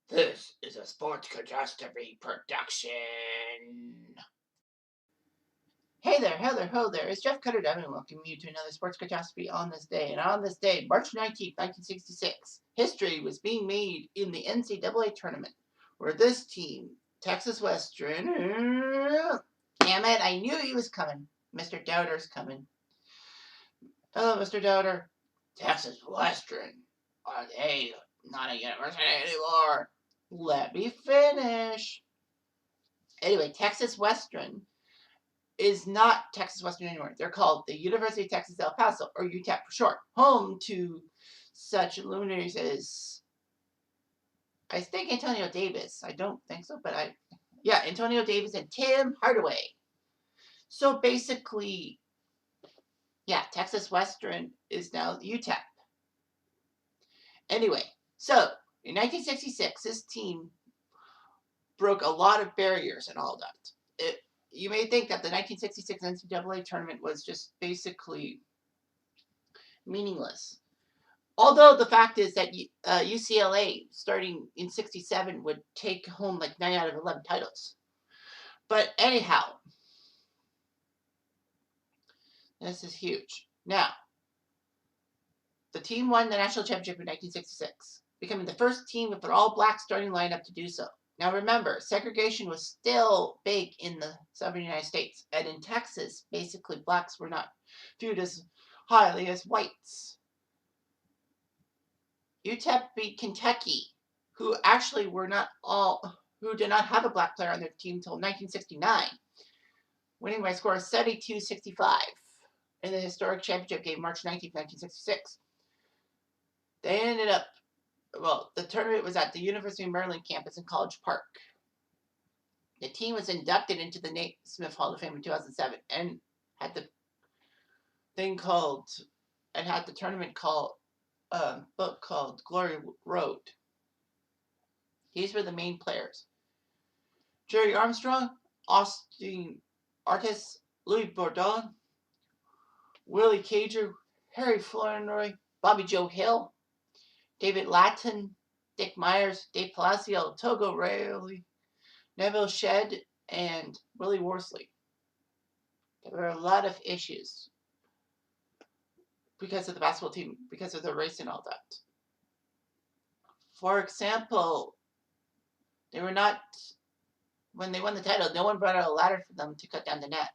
This is a sports catastrophe production. Hey there, ho there. It's Jeff Cutter Diamond welcoming you to another sports catastrophe on this day. And on this day, March 19th, 1966, history was being made in the NCAA tournament, where this team, Texas Western, damn it, I knew he was coming. Mr. Doubter's coming. Hello, Mr. Doubter. Texas Western. Are they not a university anymore? Let me finish. Anyway, Texas Western is not Texas Western anymore. They're called the University of Texas El Paso, or UTEP for short, home to such luminaries as, I think, Antonio Davis. I don't think so, but Antonio Davis and Tim Hardaway. So basically, Texas Western is now the UTEP. Anyway, so in 1966, this team broke a lot of barriers and all that. You may think that the 1966 NCAA tournament was just basically meaningless. Although the fact is that UCLA, starting in 67, would take home like 9 out of 11 titles. But anyhow, this is huge. Now, the team won the national championship in 1966, becoming the first team with an all-black starting lineup to do so. Now remember, segregation was still big in the southern United States, and in Texas, basically blacks were not viewed as highly as whites. UTEP beat Kentucky, who actually who did not have a black player on their team until 1969, winning by a score of 72-65 in the historic championship game March 19, 1966. They ended up, the tournament was at the University of Maryland campus in College Park. The team was inducted into the Naismith Hall of Fame in 2007 and had the tournament book called Glory Road. These were the main players: Jerry Armstrong, Austin Artis, Louis Bourdon, Willie Cager, Harry Flournoy, Bobby Joe Hill, David Lattin, Dick Myers, Dave Palacio, Togo Rayleigh, Neville Shedd, and Willie Worsley. There were a lot of issues because of the basketball team, because of the race and all that. For example, when they won the title, no one brought out a ladder for them to cut down the net.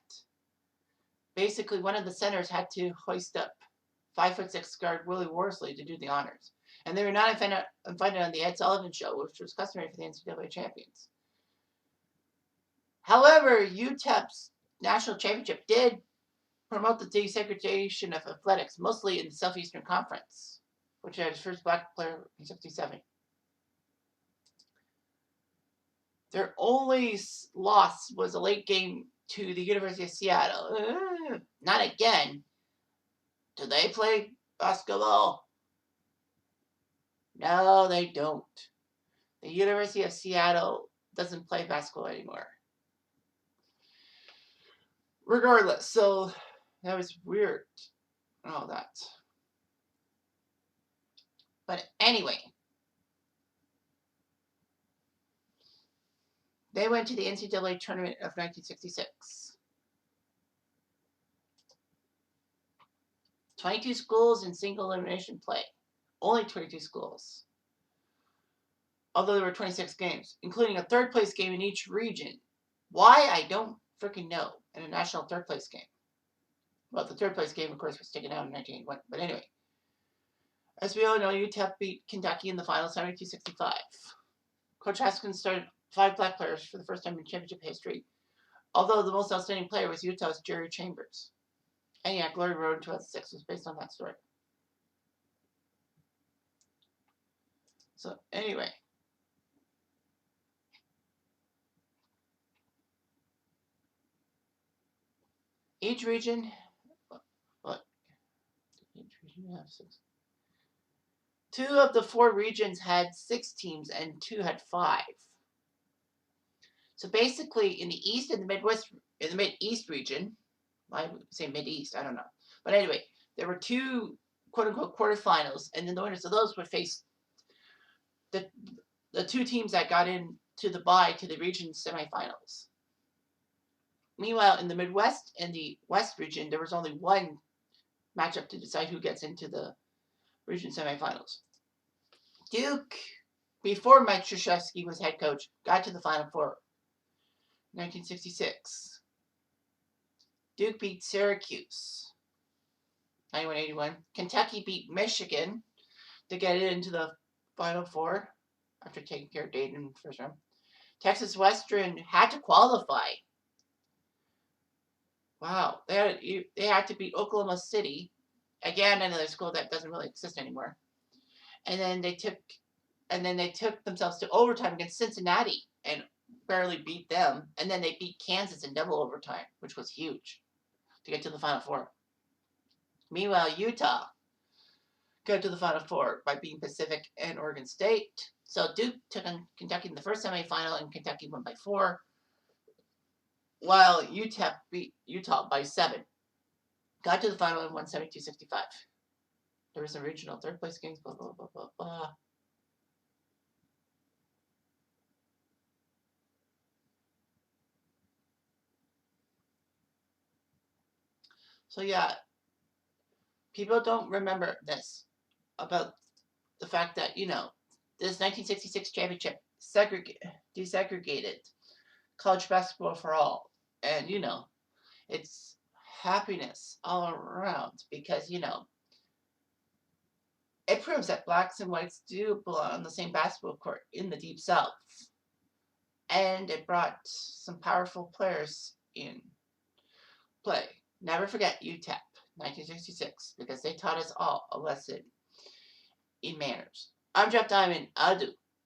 Basically, one of the centers had to hoist up 5'6" guard Willie Worsley to do the honors. And they were not invited on the Ed Sullivan Show, which was customary for the NCAA champions. However, UTEP's national championship did promote the desegregation of athletics, mostly in the Southeastern Conference, which had its first black player in 67. Their only loss was a late game to the University of Seattle. Not again. Do they play basketball? No, they don't. The University of Seattle doesn't play basketball anymore. Regardless, so that was weird and all that. But anyway, they went to the NCAA tournament of 1966. 22 schools in single elimination play. Only 22 schools. Although there were 26 games, including a third place game in each region. Why? I don't freaking know. In a national third place game. Well, the third place game, of course, was taken out in 1981. But anyway, as we all know, UTEP beat Kentucky in the final 72-65. Coach Haskins started 5 black players for the first time in championship history, although the most outstanding player was Utah's Jerry Chambers. And Glory Road in 2006 was based on that story. So anyway, each region have 6. 2 of the 4 regions had 6 teams and 2 had 5. So basically, in the East and the Midwest, in the Mid-East region, I would say Mid-East, I don't know. But anyway, there were 2 quote-unquote quarterfinals, and then the winners of those would face the the two teams that got into the bye to the region semifinals. Meanwhile, in the Midwest and the West region, there was only one matchup to decide who gets into the region semifinals. Duke, before Mike Krzyzewski was head coach, got to the Final Four. 1966. Duke beat Syracuse. 91-81. Kentucky beat Michigan to get into the Final Four after taking care of Dayton in the first round. Texas Western had to qualify. Wow, they had to beat Oklahoma City, again another school that doesn't really exist anymore. And then they took themselves to overtime against Cincinnati and barely beat them. And then they beat Kansas in double overtime, which was huge, to get to the Final Four. Meanwhile, Utah got to the Final Four by beating Pacific and Oregon State. So Duke took on Kentucky in the first semifinal, and Kentucky won by 4, while UTEP beat Utah by 7. Got to the final and won 72-65. There was some regional third place games, blah, blah, blah, blah, blah. So yeah, people don't remember this, about the fact that, this 1966 championship desegregated college basketball for all. And, it's happiness all around because, it proves that blacks and whites do belong on the same basketball court in the Deep South. And it brought some powerful players in play. Never forget UTEP, 1966, because they taught us all a lesson in manners. I'm Jeff Diamond. Adieu.